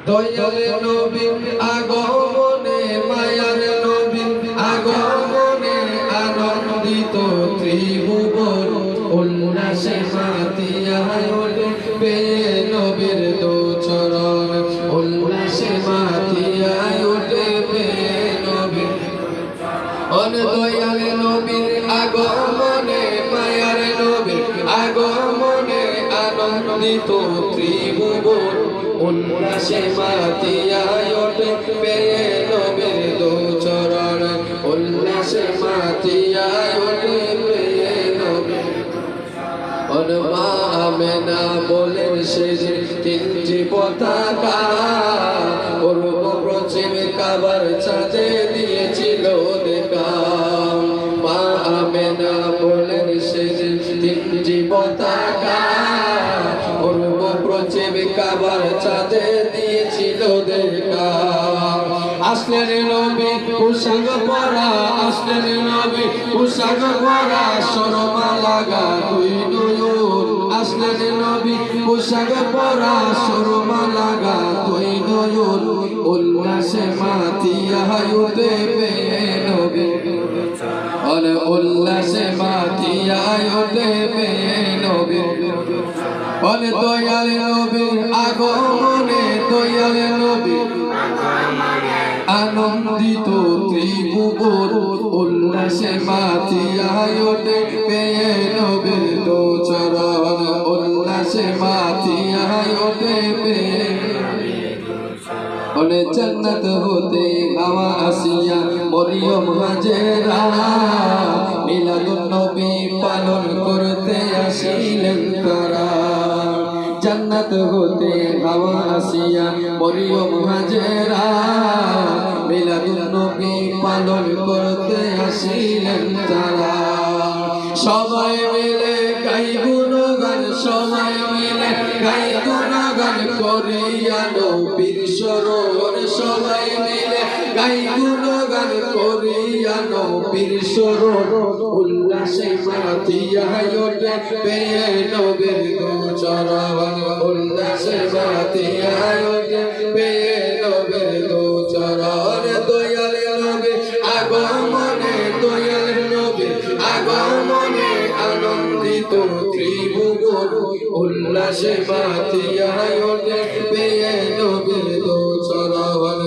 দয়াল নবী আগমনে মায়ার নবী আগমনে আনন্দিত ত্রিভুবন উল্লাসে মাতিয়া উঠবে নবীর দু চরণ উল্লাসে মাতিয়া উঠবে নবীর দয়াল নবীর আগমনে মায়ার নবীর আগমনে আনন্দিত ত্রিভুবন উল্লাসে মাতিয়া উঠবে নবীর দু চরণ উল্লাসে মাতিয়া উঠবে নবীর মা আমেনা বলেন সেদিন তিনটি পতাকা পূর্ব পশ্চিম কাবার ছাদে দিয়েছিল দেখা মা আমেনা বলেন সেদিন তিনটি পতাকা পূর্ব পশ্চিম কাবার ছাদে দিয়েছিল দেখা আসলেন নবী পোশাক পরা আসলেন নবী পোশাক পরা শরমা লাগা দুই নয়ন আসলেন নবী পোশাক পরা শরমা লাগা দুই নয়ন উল্লাসে মাতিয়া উঠবে নবী উল্লাসে মাতিয়া উঠবে নবী দয়াল নবীর আগমনে দয়াল নবীর আনন্দিত ত্রিভুবন উল্লাসে মাতিয়া উঠবে নবীর দু চরণ উল্লাসে মাতিয়া উঠবে জান্নাত হতে হাওয়া আসিয়া মরিয়ম হাজেরা মিলাদুন নবী পালন করতে আসিলেন তারা জান্নাত হতে হাওয়া আসিয়া মরিয়ম হাজেরা মিলাদুন নবী পালন করতে আসিলেন তারা সবাই মিলে গাই গুণগান সবাই মিলে গাই গুণগান করিয়া নবীর শরণ সবাই মিলে গাই গুণগান করিয়া নবীর শরণ উল্লাসে মাতিয়া উঠবে নবীর দু চরণ উল্লাসে মাতিয়া উঠবে নবীর দু চরণ দয়াল নবী আগমনে দয়াল নবী আগমনে আনন্দিত ত্রিভুবন উল্লাসে মাতিয়া উঠবে নবীর দু চরণ